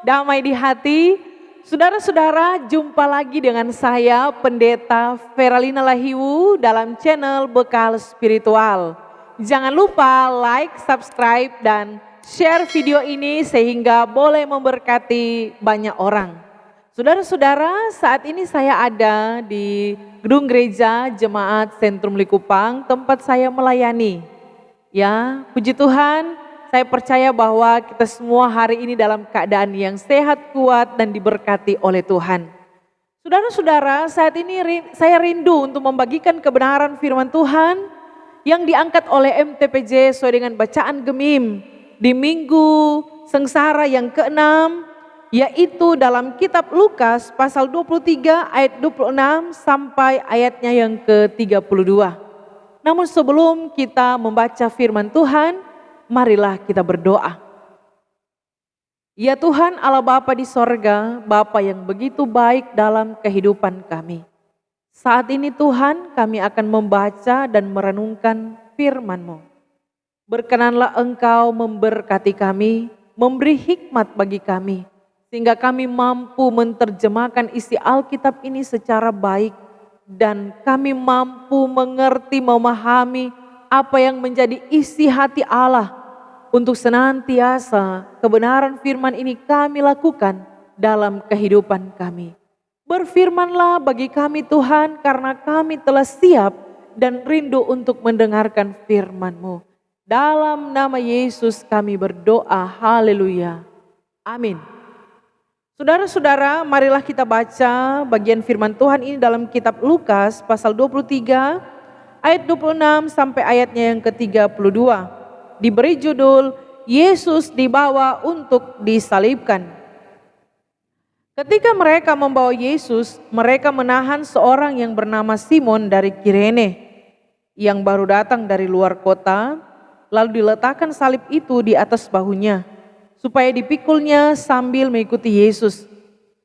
damai di hati. Saudara-saudara, jumpa lagi dengan saya Pendeta Feralina Lahiwu dalam channel Bekal Spiritual. Jangan lupa like, subscribe, dan share video ini sehingga boleh memberkati banyak orang. Saudara-saudara, saat ini saya ada di gedung gereja Jemaat Sentrum Likupang, tempat saya melayani. Ya, puji Tuhan, saya percaya bahwa kita semua hari ini dalam keadaan yang sehat, kuat, dan diberkati oleh Tuhan. Saudara-saudara, saat ini saya rindu untuk membagikan kebenaran firman Tuhan yang diangkat oleh MTPJ sesuai dengan bacaan Gemim di Minggu Sengsara yang ke-6, yaitu dalam kitab Lukas pasal 23 ayat 26 sampai ayatnya yang ke-32. Namun sebelum kita membaca firman Tuhan, marilah kita berdoa. Ya Tuhan Allah Bapa di sorga, Bapa yang begitu baik dalam kehidupan kami. Saat ini Tuhan, kami akan membaca dan merenungkan firman-Mu. Berkenanlah Engkau memberkati kami, memberi hikmat bagi kami, sehingga kami mampu menerjemahkan isi Alkitab ini secara baik, dan kami mampu mengerti, memahami apa yang menjadi isi hati Allah untuk senantiasa kebenaran firman ini kami lakukan dalam kehidupan kami. Berfirmanlah bagi kami Tuhan, karena kami telah siap dan rindu untuk mendengarkan firman-Mu. Dalam nama Yesus kami berdoa, haleluya, amin. Saudara-saudara, marilah kita baca bagian firman Tuhan ini dalam kitab Lukas pasal 23 ayat 26 sampai ayatnya yang ke-32. Diberi judul, Yesus dibawa untuk disalibkan. Ketika mereka membawa Yesus, mereka menahan seorang yang bernama Simon dari Kirene, yang baru datang dari luar kota, lalu diletakkan salib itu di atas bahunya, supaya dipikulnya sambil mengikuti Yesus.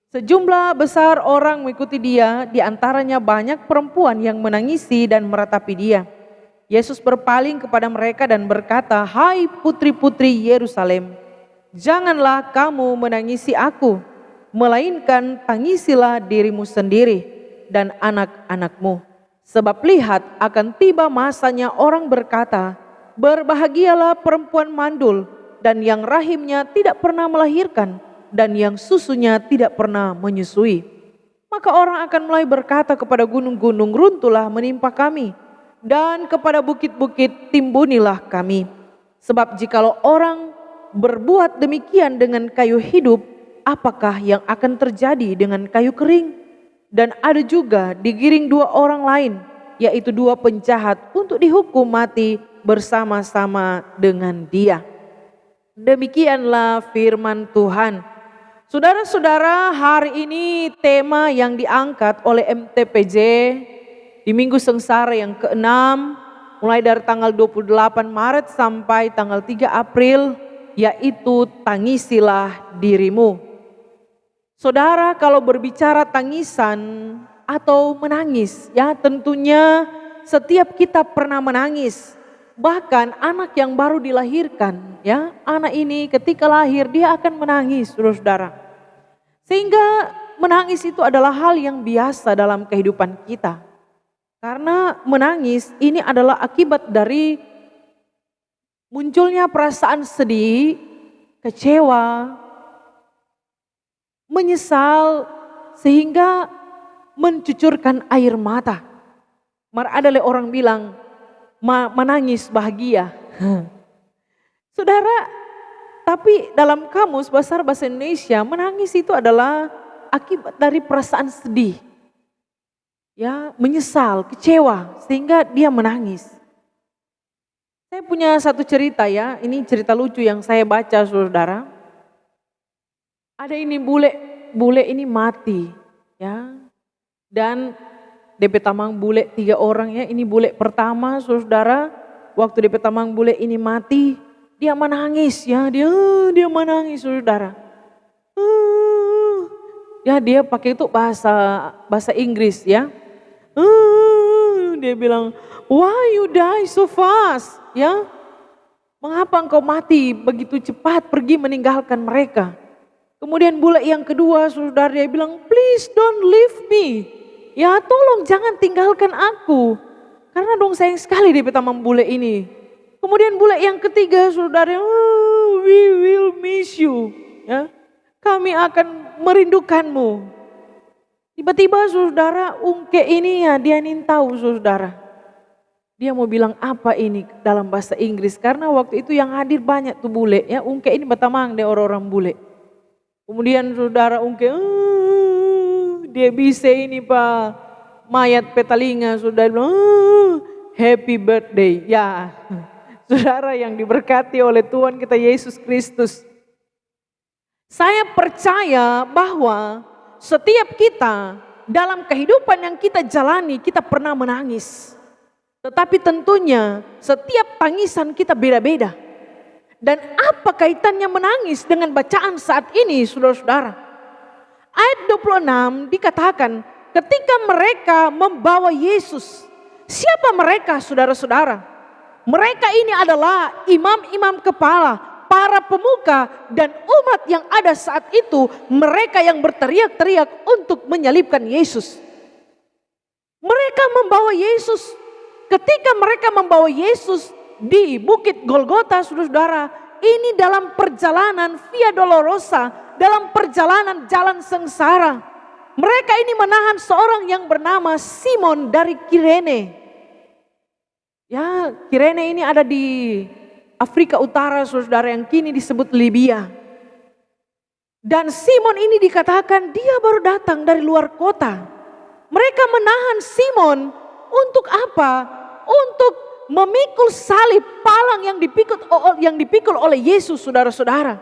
Sejumlah besar orang mengikuti dia, di antaranya banyak perempuan yang menangisi dan meratapi dia. Yesus berpaling kepada mereka dan berkata, "Hai putri-putri Yerusalem, janganlah kamu menangisi aku, melainkan tangisilah dirimu sendiri dan anak-anakmu. Sebab lihat, akan tiba masanya orang berkata, berbahagialah perempuan mandul, dan yang rahimnya tidak pernah melahirkan, dan yang susunya tidak pernah menyusui. Maka orang akan mulai berkata kepada gunung-gunung, runtuhlah menimpa kami, dan kepada bukit-bukit timbunilah kami. Sebab jikalau orang berbuat demikian dengan kayu hidup, apakah yang akan terjadi dengan kayu kering? Dan ada juga digiring dua orang lain, yaitu dua penjahat, untuk dihukum mati bersama-sama dengan dia." Demikianlah firman Tuhan. Saudara-saudara, hari ini tema yang diangkat oleh MTPJ di Minggu Sengsara yang ke-6, mulai dari tanggal 28 Maret sampai tanggal 3 April, yaitu tangisilah dirimu. Saudara, kalau berbicara tangisan atau menangis, ya tentunya setiap kita pernah menangis. Bahkan anak yang baru dilahirkan, ya anak ini ketika lahir dia akan menangis, saudara-saudara. Sehingga menangis itu adalah hal yang biasa dalam kehidupan kita. Karena menangis ini adalah akibat dari munculnya perasaan sedih, kecewa, menyesal, sehingga mencucurkan air mata. Ada orang bilang, menangis bahagia. Saudara, tapi dalam kamus besar bahasa Indonesia, menangis itu adalah akibat dari perasaan sedih, ya, menyesal, kecewa, sehingga dia menangis. Saya punya satu cerita, ya, ini cerita lucu yang saya baca, saudara. Ada ini bule ini mati, ya, dan DP Tamang bule 3 orang, ya. Ini bule pertama, saudara. Waktu DP Tamang bule ini mati, dia menangis, ya. Dia menangis, saudara. Ya, dia pakai itu bahasa Inggris, ya. Dia bilang, "Why you die so fast?" Ya. Mengapa engkau mati begitu cepat pergi meninggalkan mereka? Kemudian bule yang kedua, saudara, dia bilang, please don't leave me. Ya tolong jangan tinggalkan aku. Karena dong sayang sekali dia sama bule ini. Kemudian bule yang ketiga, saudara, oh, we will miss you. Ya, kami akan merindukanmu. Tiba-tiba saudara, ungke ini ya dia ingin tahu saudara. Dia mau bilang apa ini dalam bahasa Inggris. Karena waktu itu yang hadir banyak tuh bule. Ya, ungke ini batamang deh orang-orang bule. Kemudian saudara ungke, dia bisa ini Pak, mayat petalinga, saudara bilang, happy birthday. Ya, saudara yang diberkati oleh Tuhan kita Yesus Kristus. Saya percaya bahwa setiap kita dalam kehidupan yang kita jalani, kita pernah menangis. Tetapi tentunya setiap tangisan kita beda-beda. Dan apa kaitannya menangis dengan bacaan saat ini, saudara-saudara? Ayat 26 dikatakan, ketika mereka membawa Yesus. Siapa mereka, saudara-saudara? Mereka ini adalah imam-imam kepala, para pemuka, dan umat yang ada saat itu. Mereka yang berteriak-teriak untuk menyalibkan Yesus. Mereka membawa Yesus. Ketika mereka membawa Yesus di Bukit Golgota, saudara-saudara, ini dalam perjalanan Via Dolorosa, dalam perjalanan jalan sengsara. Mereka ini menahan seorang yang bernama Simon dari Kirene. Ya, Kirene ini ada di Afrika Utara, saudara, yang kini disebut Libya. Dan Simon ini dikatakan dia baru datang dari luar kota. Mereka menahan Simon untuk apa? Untuk memikul salib palang yang dipikul oleh Yesus, saudara-saudara.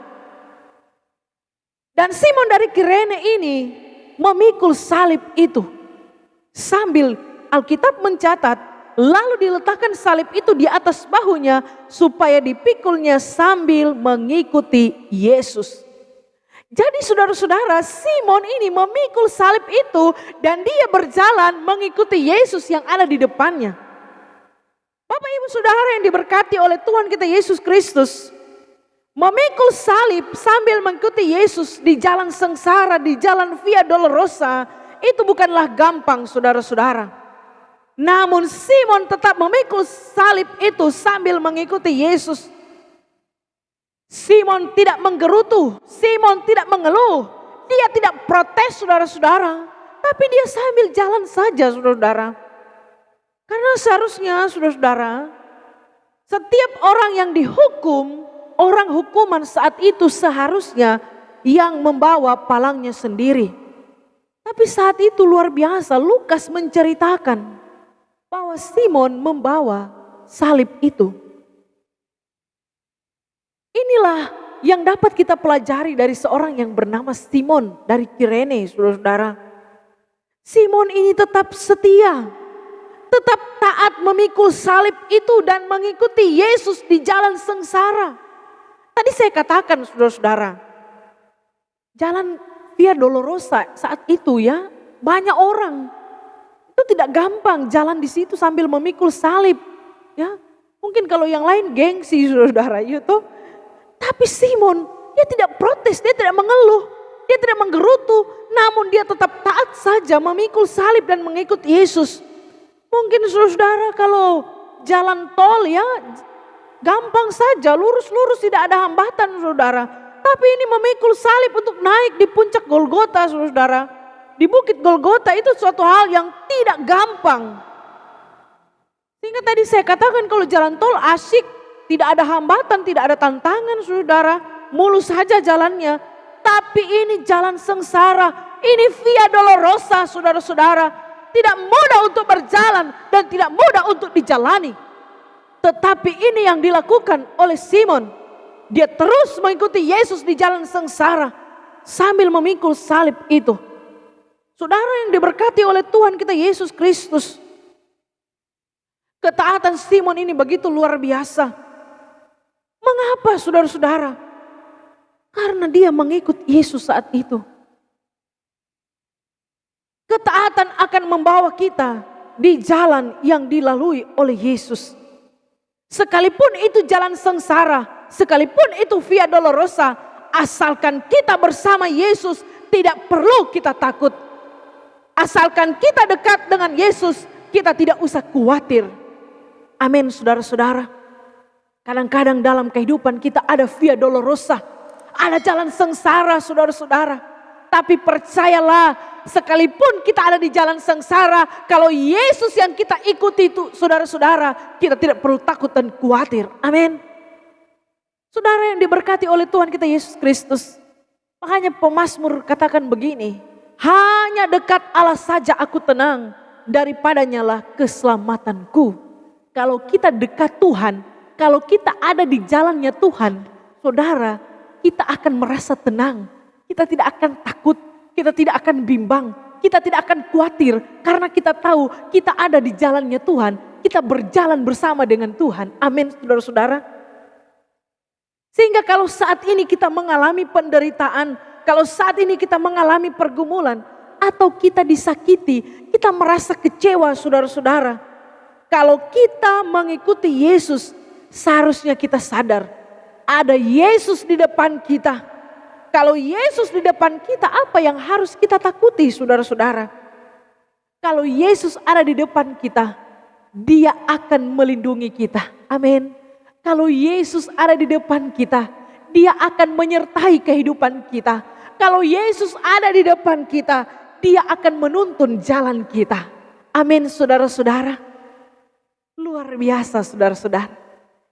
Dan Simon dari Kirene ini memikul salib itu. Sambil Alkitab mencatat, lalu diletakkan salib itu di atas bahunya supaya dipikulnya sambil mengikuti Yesus. Jadi saudara-saudara, Simon ini memikul salib itu dan dia berjalan mengikuti Yesus yang ada di depannya. Bapak ibu saudara yang diberkati oleh Tuhan kita Yesus Kristus, memikul salib sambil mengikuti Yesus di jalan sengsara, di jalan Via Dolorosa, itu bukanlah gampang, saudara-saudara. Namun Simon tetap memikul salib itu sambil mengikuti Yesus. Simon tidak menggerutu, Simon tidak mengeluh, dia tidak protes, saudara-saudara, tapi dia sambil jalan saja, saudara-saudara. Karena seharusnya, saudara-saudara, setiap orang yang dihukum, orang hukuman saat itu seharusnya yang membawa palangnya sendiri. Tapi saat itu luar biasa, Lukas menceritakan bahwa Simon membawa salib itu. Inilah yang dapat kita pelajari dari seorang yang bernama Simon dari Kirene, saudara-saudara. Simon ini tetap setia, tetap taat memikul salib itu dan mengikuti Yesus di jalan sengsara. Tadi saya katakan, saudara-saudara, jalan Via Dolorosa saat itu ya, banyak orang. Itu tidak gampang jalan di situ sambil memikul salib. Ya, mungkin kalau yang lain gengsi, saudara-saudara, itu. Tapi Simon, dia tidak protes, dia tidak mengeluh, dia tidak menggerutu, namun dia tetap taat saja memikul salib dan mengikut Yesus. Mungkin saudara kalau jalan tol ya gampang saja, lurus-lurus tidak ada hambatan, saudara. Tapi ini memikul salib untuk naik di puncak Golgota, saudara. Di Bukit Golgota itu suatu hal yang tidak gampang. Sehingga tadi saya katakan kalau jalan tol asik, tidak ada hambatan, tidak ada tantangan, saudara. Mulus saja jalannya. Tapi ini jalan sengsara, ini Via Dolorosa, saudara-saudara. Tidak mudah untuk berjalan dan tidak mudah untuk dijalani. Tetapi ini yang dilakukan oleh Simon. Dia terus mengikuti Yesus di jalan sengsara sambil memikul salib itu. Saudara yang diberkati oleh Tuhan kita Yesus Kristus. Ketaatan Simon ini begitu luar biasa. Mengapa, saudara-saudara? Karena dia mengikut Yesus saat itu. Ketaatan akan membawa kita di jalan yang dilalui oleh Yesus. Sekalipun itu jalan sengsara, sekalipun itu Via Dolorosa, Asalkan kita bersama Yesus, tidak perlu kita takut. Asalkan kita dekat dengan Yesus, kita tidak usah khawatir. Amin, saudara-saudara. Kadang-kadang dalam kehidupan kita ada via dolorosa, ada jalan sengsara, saudara-saudara. Tapi percayalah, sekalipun kita ada di jalan sengsara, kalau Yesus yang kita ikuti itu, saudara-saudara, kita tidak perlu takut dan khawatir. Amin. Saudara yang diberkati oleh Tuhan kita Yesus Kristus. Makanya pemazmur katakan begini, hanya dekat Allah saja aku tenang, daripadanya lah keselamatanku. Kalau kita dekat Tuhan, kalau kita ada di jalannya Tuhan, saudara, kita akan merasa tenang. Kita tidak akan takut, kita tidak akan bimbang, kita tidak akan khawatir. Karena kita tahu kita ada di jalannya Tuhan, kita berjalan bersama dengan Tuhan. Amin, saudara-saudara. Sehingga kalau saat ini kita mengalami penderitaan, kalau saat ini kita mengalami pergumulan, atau kita disakiti, kita merasa kecewa, saudara-saudara. Kalau kita mengikuti Yesus, seharusnya kita sadar, ada Yesus di depan kita. Kalau Yesus di depan kita, apa yang harus kita takuti, saudara-saudara? Kalau Yesus ada di depan kita, Dia akan melindungi kita. Amin. Kalau Yesus ada di depan kita, Dia akan menyertai kehidupan kita. Kalau Yesus ada di depan kita, Dia akan menuntun jalan kita. Amin, saudara-saudara. Luar biasa, saudara-saudara.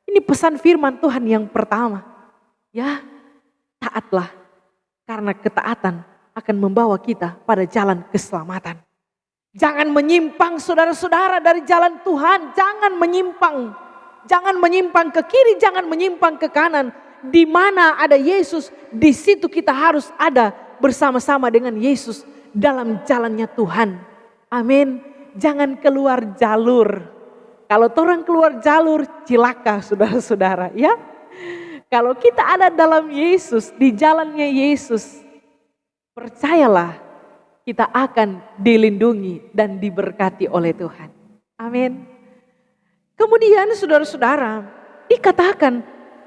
Ini pesan firman Tuhan yang pertama. Ya, taatlah. Karena ketaatan akan membawa kita pada jalan keselamatan. Jangan menyimpang, saudara-saudara, dari jalan Tuhan. Jangan menyimpang. Jangan menyimpang ke kiri, jangan menyimpang ke kanan. Di mana ada Yesus, di situ kita harus ada bersama-sama dengan Yesus dalam jalannya Tuhan. Amin. Jangan keluar jalur. Kalau orang keluar jalur, cilaka, saudara-saudara, ya. Kalau kita ada dalam Yesus, di jalannya Yesus, percayalah kita akan dilindungi dan diberkati oleh Tuhan. Amin. Kemudian saudara-saudara, dikatakan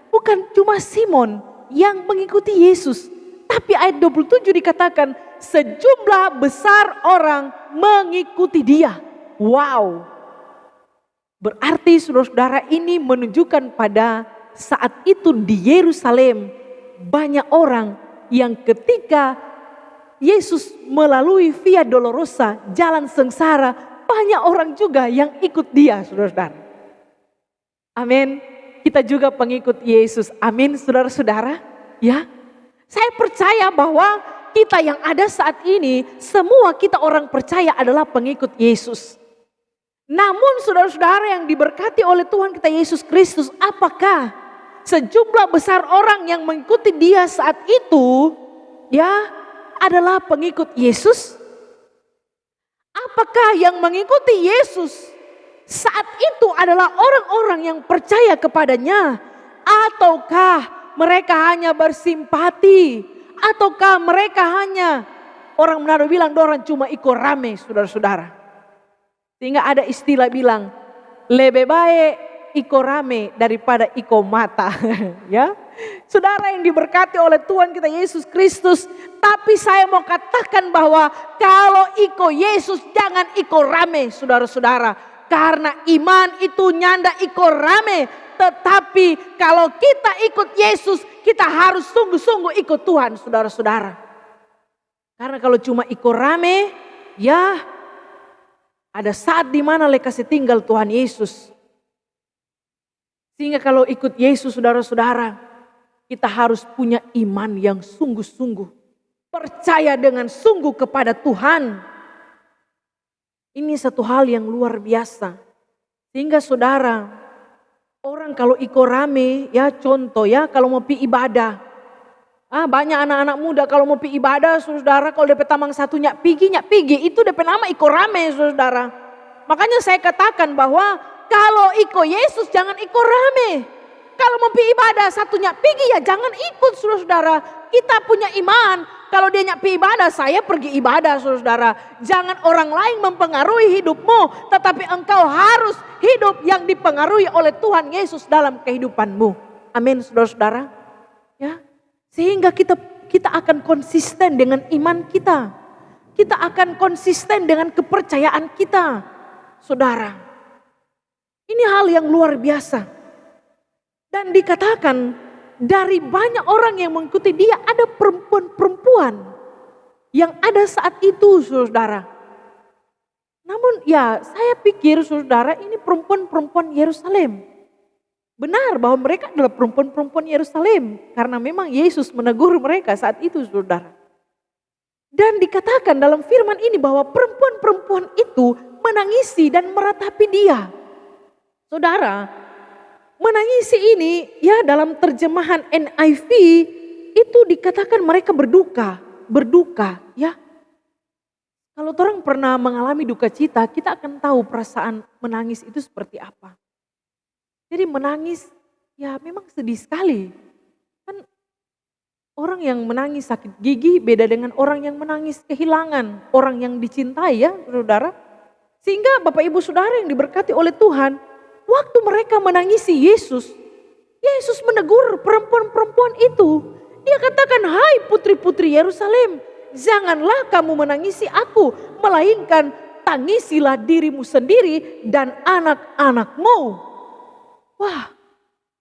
bukan cuma Simon yang mengikuti Yesus. Tapi ayat 27 dikatakan sejumlah besar orang mengikuti dia. Wow. Berarti saudara-saudara ini menunjukkan pada saat itu di Yerusalem banyak orang yang ketika Yesus melalui Via Dolorosa, jalan sengsara, banyak orang juga yang ikut dia, saudara-saudara. Amin. Kita juga pengikut Yesus. Amin, saudara-saudara. Ya, saya percaya bahwa kita yang ada saat ini, semua kita orang percaya adalah pengikut Yesus. Namun saudara-saudara yang diberkati oleh Tuhan kita Yesus Kristus, apakah sejumlah besar orang yang mengikuti dia saat itu, ya, adalah pengikut Yesus? Apakah yang mengikuti Yesus saat itu adalah orang-orang yang percaya kepadanya? Ataukah mereka hanya bersimpati? Ataukah mereka hanya, orang Manado bilang, dorang cuma iko rame, saudara-saudara. Sehingga ada istilah bilang, lebih baik iko rame daripada iko mata. Ya, saudara yang diberkati oleh Tuhan kita Yesus Kristus. Tapi saya mau katakan bahwa kalau iko Yesus jangan iko rame, saudara-saudara. Karena iman itu nyanda ikut rame. Tetapi kalau kita ikut Yesus, kita harus sungguh-sungguh ikut Tuhan, saudara-saudara. Karena kalau cuma ikut rame, ya ada saat dimana lekasih tinggal Tuhan Yesus. Sehingga kalau ikut Yesus, saudara-saudara, kita harus punya iman yang sungguh-sungguh. Percaya dengan sungguh kepada Tuhan. Ini satu hal yang luar biasa. Sehingga saudara, orang kalau ikut rame, ya contoh ya, kalau mau pi ibadah. Banyak anak-anak muda kalau mau pi ibadah, saudara, kalau DP tamang satunya pigi, itu DP nama ikut rame, saudara. Makanya saya katakan bahwa kalau ikut Yesus jangan ikut rame. Kalau mau pi ibadah satunya pigi, ya jangan ikut, saudara. Kita punya iman. Kalau dia nyapi ibadah, saya pergi ibadah, saudara. Jangan orang lain mempengaruhi hidupmu, tetapi engkau harus hidup yang dipengaruhi oleh Tuhan Yesus dalam kehidupanmu. Amin, saudara-saudara. Ya, Sehingga kita akan konsisten dengan iman kita. Kita akan konsisten dengan kepercayaan kita. Saudara, ini hal yang luar biasa. Dan dikatakan dari banyak orang yang mengikuti dia ada perempuan-perempuan yang ada saat itu, saudara. Namun ya saya pikir saudara ini perempuan-perempuan Yerusalem. Benar bahwa mereka adalah perempuan-perempuan Yerusalem. Karena memang Yesus menegur mereka saat itu, saudara. Dan dikatakan dalam firman ini bahwa perempuan-perempuan itu menangisi dan meratapi dia. Saudara, menangisi ini ya dalam terjemahan NIV itu dikatakan mereka berduka ya. Kalau orang pernah mengalami duka cita, kita akan tahu perasaan menangis itu seperti apa. Jadi menangis ya memang sedih sekali. Kan orang yang menangis sakit gigi beda dengan orang yang menangis kehilangan orang yang dicintai ya saudara. Sehingga Bapak Ibu Saudara yang diberkati oleh Tuhan, waktu mereka menangisi Yesus, Yesus menegur perempuan-perempuan itu. Dia katakan, hai putri-putri Yerusalem, janganlah kamu menangisi aku, melainkan tangisilah dirimu sendiri dan anak-anakmu. Wah,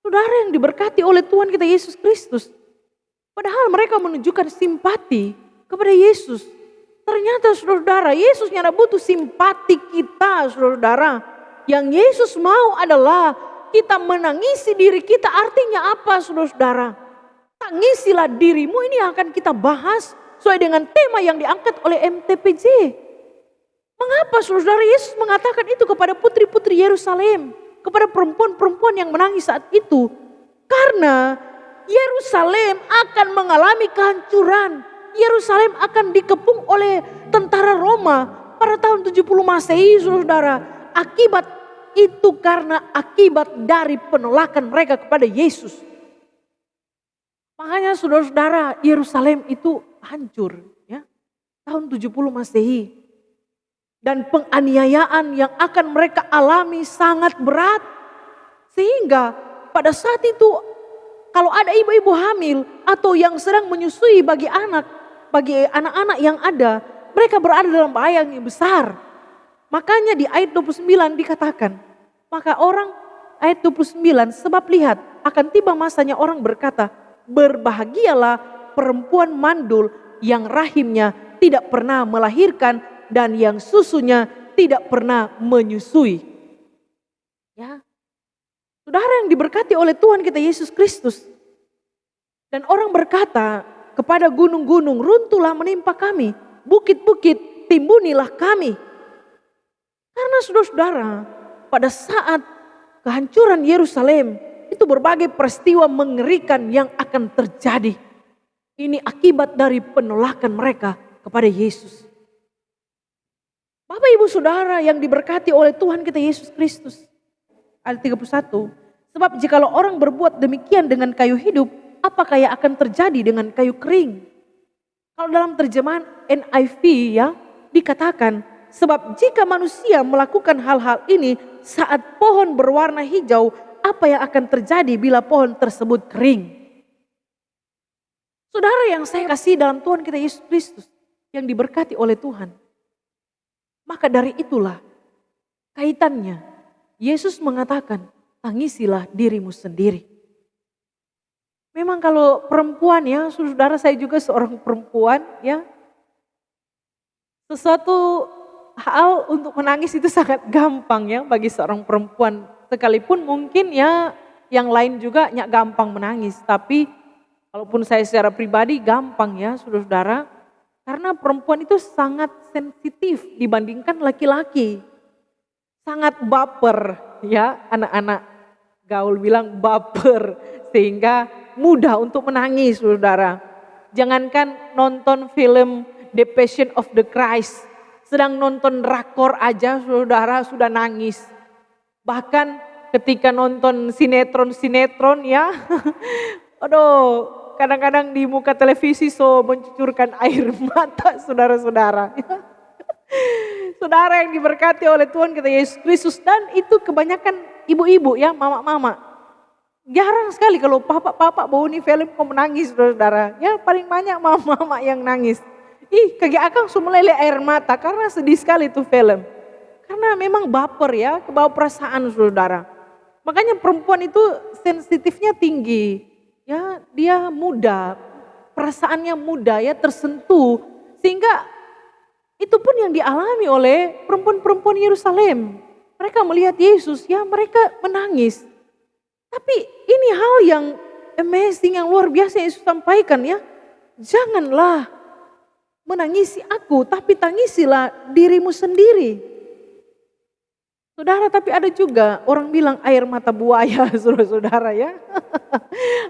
saudara yang diberkati oleh Tuhan kita Yesus Kristus. Padahal mereka menunjukkan simpati kepada Yesus. Ternyata saudara, Yesus tidak butuh simpati kita saudara. Yang Yesus mau adalah kita menangisi diri kita. Artinya apa saudara? Tangisilah dirimu, ini akan kita bahas sesuai dengan tema yang diangkat oleh MTPJ. Mengapa saudara Yesus mengatakan itu kepada putri-putri Yerusalem? Kepada perempuan-perempuan yang menangis saat itu. Karena Yerusalem akan mengalami kehancuran. Yerusalem akan dikepung oleh tentara Roma pada tahun 70 Masehi saudara. Akibat itu karena akibat dari penolakan mereka kepada Yesus. Makanya saudara-saudara, Yerusalem itu hancur ya. Tahun 70 Masehi. Dan penganiayaan yang akan mereka alami sangat berat. Sehingga pada saat itu kalau ada ibu-ibu hamil atau yang sedang menyusui bagi anak-anak yang ada, mereka berada dalam bahaya yang besar. Makanya di ayat 29 dikatakan, maka orang ayat 29, sebab lihat akan tiba masanya orang berkata, berbahagialah perempuan mandul yang rahimnya tidak pernah melahirkan dan yang susunya tidak pernah menyusui. Ya. Saudara yang diberkati oleh Tuhan kita Yesus Kristus. Dan orang berkata kepada gunung-gunung, runtuhlah menimpa kami. Bukit-bukit timbunilah kami. Karena saudara-saudara, pada saat kehancuran Yerusalem, itu berbagai peristiwa mengerikan yang akan terjadi. Ini akibat dari penolakan mereka kepada Yesus. Bapak Ibu Saudara yang diberkati oleh Tuhan kita Yesus Kristus. Ayat 31. Sebab jikalau orang berbuat demikian dengan kayu hidup, apakah yang akan terjadi dengan kayu kering? Kalau dalam terjemahan NIV ya dikatakan, sebab jika manusia melakukan hal-hal ini saat pohon berwarna hijau, apa yang akan terjadi bila pohon tersebut kering? Saudara yang saya kasih dalam Tuhan kita Yesus Kristus yang diberkati oleh Tuhan. Maka dari itulah kaitannya Yesus mengatakan, tangisilah dirimu sendiri. Memang kalau perempuan ya, saudara saya juga seorang perempuan ya. Sesuatu hal untuk menangis itu sangat gampang ya bagi seorang perempuan. Sekalipun mungkin ya yang lain juga nggak gampang menangis. Tapi walaupun saya secara pribadi gampang ya saudara. Karena perempuan itu sangat sensitif dibandingkan laki-laki. Sangat baper ya, anak-anak gaul bilang baper. Sehingga mudah untuk menangis saudara. Jangankan nonton film The Passion of the Christ. Sedang nonton drakor aja saudara sudah nangis. Bahkan ketika nonton sinetron ya. Aduh, kadang-kadang di muka televisi mencucurkan air mata saudara-saudara. Saudara yang diberkati oleh Tuhan kita Yesus Kristus. Dan itu kebanyakan ibu-ibu ya, mama-mama. Jarang sekali kalau papa bawa ini film kok menangis saudara. Ya paling banyak mama-mama yang nangis. Ih kakek akang meleleh air mata karena sedih sekali itu film. Karena memang baper ya, kebawa perasaan saudara. Makanya perempuan itu sensitifnya tinggi. Ya dia muda, perasaannya muda ya tersentuh. Sehingga itu pun yang dialami oleh perempuan-perempuan Yerusalem. Mereka melihat Yesus ya mereka menangis. Tapi ini hal yang amazing, yang luar biasa yang Yesus sampaikan ya. Janganlah menangisi aku, tapi tangisilah dirimu sendiri. Saudara, tapi ada juga orang bilang air mata buaya, saudara ya.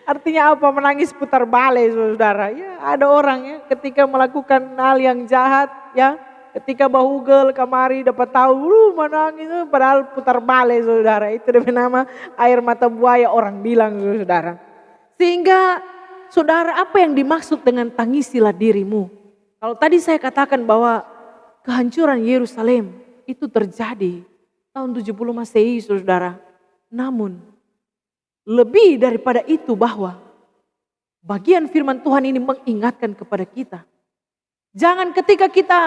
Artinya apa? Menangis putar balik, saudara. Ya, ada orang ya ketika melakukan hal yang jahat ya. Ketika bahugel kamari dapat tahu, menangis padahal putar balik saudara. Itu nama air mata buaya orang bilang saudara. Sehingga saudara apa yang dimaksud dengan tangisilah dirimu. Kalau tadi saya katakan bahwa kehancuran Yerusalem itu terjadi tahun 70 Masehi saudara. Namun lebih daripada itu bahwa bagian firman Tuhan ini mengingatkan kepada kita. Jangan ketika kita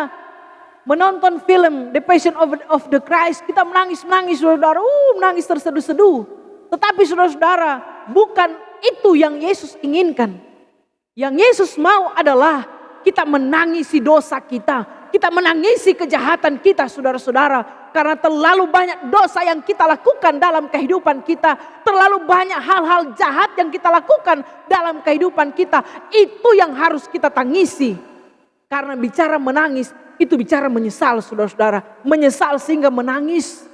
menonton film The Passion of the Christ, kita menangis-menangis saudara, menangis terseduh-seduh. Tetapi saudara-saudara, bukan itu yang Yesus inginkan. Yang Yesus mau adalah kita menangisi dosa kita menangisi kejahatan kita saudara-saudara. Karena terlalu banyak dosa yang kita lakukan dalam kehidupan kita. Terlalu banyak hal-hal jahat yang kita lakukan dalam kehidupan kita. Itu yang harus kita tangisi. Karena bicara menangis, itu bicara menyesal saudara-saudara. Menyesal sehingga menangis.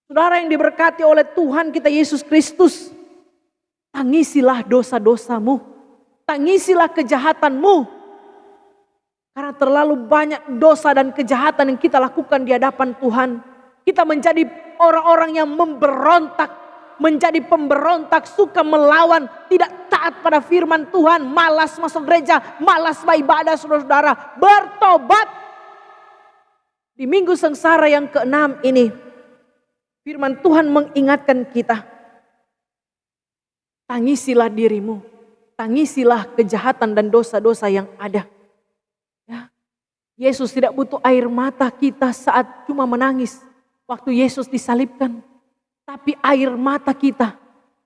Saudara yang diberkati oleh Tuhan kita Yesus Kristus. Tangisilah dosa-dosamu. Tangisilah kejahatanmu. Karena terlalu banyak dosa dan kejahatan yang kita lakukan di hadapan Tuhan. Kita menjadi orang-orang yang memberontak. Menjadi pemberontak, suka melawan, tidak taat pada firman Tuhan, malas masuk gereja, malas beribadah saudara-saudara. Bertobat. Di minggu sengsara yang ke-6 ini, firman Tuhan mengingatkan kita. Tangisilah dirimu, tangisilah kejahatan dan dosa-dosa yang ada. Ya. Yesus tidak butuh air mata kita saat cuma menangis waktu Yesus disalibkan. Tapi air mata kita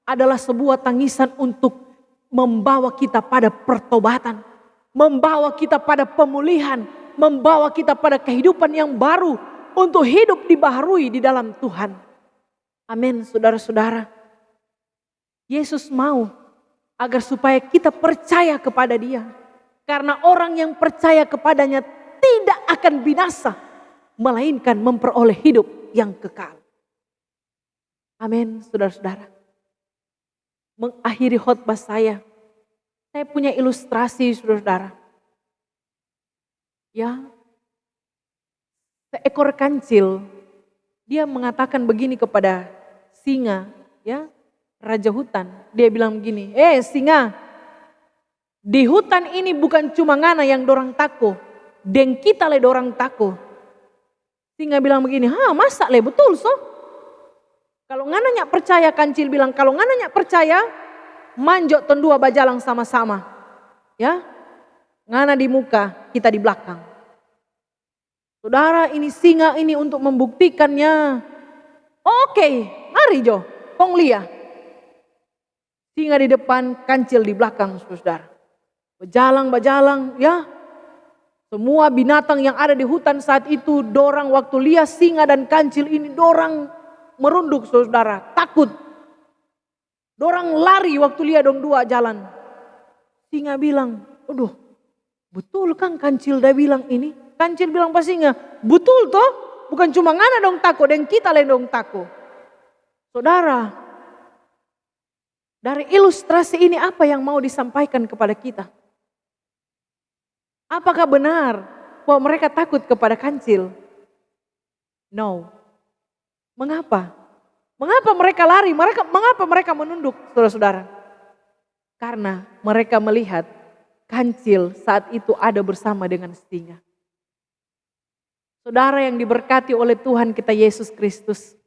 adalah sebuah tangisan untuk membawa kita pada pertobatan. Membawa kita pada pemulihan. Membawa kita pada kehidupan yang baru. Untuk hidup dibaharui di dalam Tuhan. Amin saudara-saudara. Yesus mau agar supaya kita percaya kepada Dia. Karena orang yang percaya kepadanya tidak akan binasa. Melainkan memperoleh hidup yang kekal. Amin, saudara-saudara. Mengakhiri khotbah saya punya ilustrasi, saudara-saudara. Ya, seekor kancil, dia mengatakan begini kepada singa, ya, raja hutan. Dia bilang begini, singa, di hutan ini bukan cuma ngana yang dorang tako, deng kita le dorang tako. Singa bilang begini, masa le betul so? Kalau ngana nyak percaya, kancil bilang, kalau ngana nyak percaya, manjok ton dua bajalang sama-sama. Ya, ngana di muka, kita di belakang. Saudara, ini singa ini untuk membuktikannya. Oke, mari Jo, kong lihat. Singa di depan, kancil di belakang, saudara. Bajalang, ya. Semua binatang yang ada di hutan saat itu, dorang waktu lihat singa dan kancil ini, dorang merunduk saudara, takut. Dorang lari waktu lihat dong dua jalan. Singa bilang, aduh, betul kan kancil dah bilang ini? Kancil bilang pas singa, betul toh? Bukan cuma ngana dong tako, dan kita lain dong tako. Saudara, dari ilustrasi ini apa yang mau disampaikan kepada kita? Apakah benar bahwa mereka takut kepada kancil? No. Mengapa? Mengapa mereka lari? Mengapa mereka menunduk, saudara-saudara? Karena mereka melihat kancil saat itu ada bersama dengan singa. Saudara yang diberkati oleh Tuhan kita Yesus Kristus.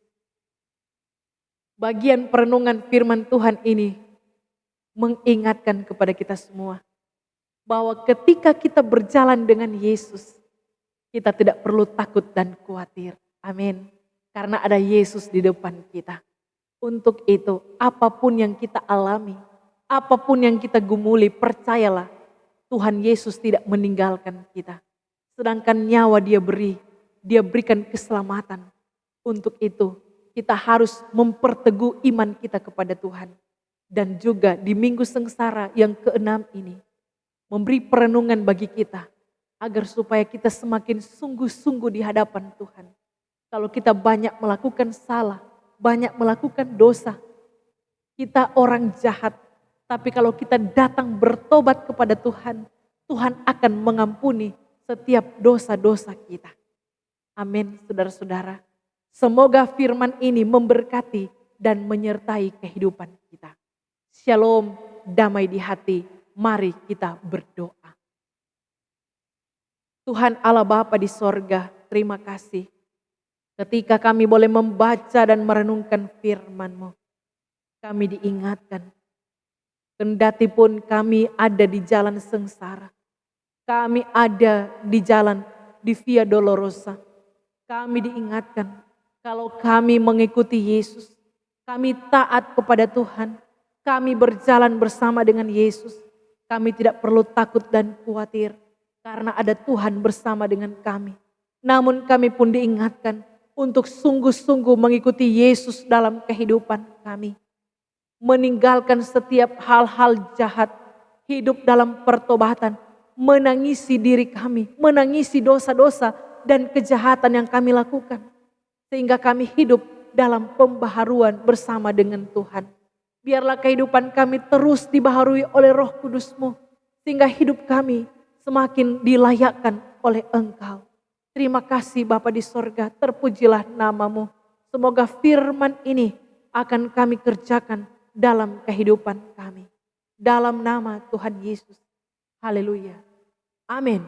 Bagian perenungan firman Tuhan ini mengingatkan kepada kita semua bahwa ketika kita berjalan dengan Yesus, kita tidak perlu takut dan khawatir. Amin. Karena ada Yesus di depan kita. Untuk itu, apapun yang kita alami, apapun yang kita gumuli, percayalah Tuhan Yesus tidak meninggalkan kita. Sedangkan nyawa Dia berikan keselamatan. Untuk itu, kita harus memperteguh iman kita kepada Tuhan. Dan juga di minggu sengsara yang ke-6 ini, memberi perenungan bagi kita, agar supaya kita semakin sungguh-sungguh di hadapan Tuhan. Kalau kita banyak melakukan salah, banyak melakukan dosa, kita orang jahat. Tapi kalau kita datang bertobat kepada Tuhan, Tuhan akan mengampuni setiap dosa-dosa kita. Amin, saudara-saudara. Semoga firman ini memberkati dan menyertai kehidupan kita. Shalom, damai di hati. Mari kita berdoa. Tuhan Allah Bapa di sorga, terima kasih. Ketika kami boleh membaca dan merenungkan firman-Mu, kami diingatkan. Kendati pun kami ada di jalan sengsara. Kami ada di jalan di Via Dolorosa. Kami diingatkan. Kalau kami mengikuti Yesus, kami taat kepada Tuhan, kami berjalan bersama dengan Yesus, kami tidak perlu takut dan khawatir karena ada Tuhan bersama dengan kami. Namun kami pun diingatkan untuk sungguh-sungguh mengikuti Yesus dalam kehidupan kami. Meninggalkan setiap hal-hal jahat, hidup dalam pertobatan, menangisi diri kami, menangisi dosa-dosa dan kejahatan yang kami lakukan. Sehingga kami hidup dalam pembaharuan bersama dengan Tuhan. Biarlah kehidupan kami terus dibaharui oleh Roh Kudus-Mu. Sehingga hidup kami semakin dilayakkan oleh Engkau. Terima kasih Bapa di sorga, terpujilah nama-Mu. Semoga firman ini akan kami kerjakan dalam kehidupan kami. Dalam nama Tuhan Yesus. Haleluya. Amin.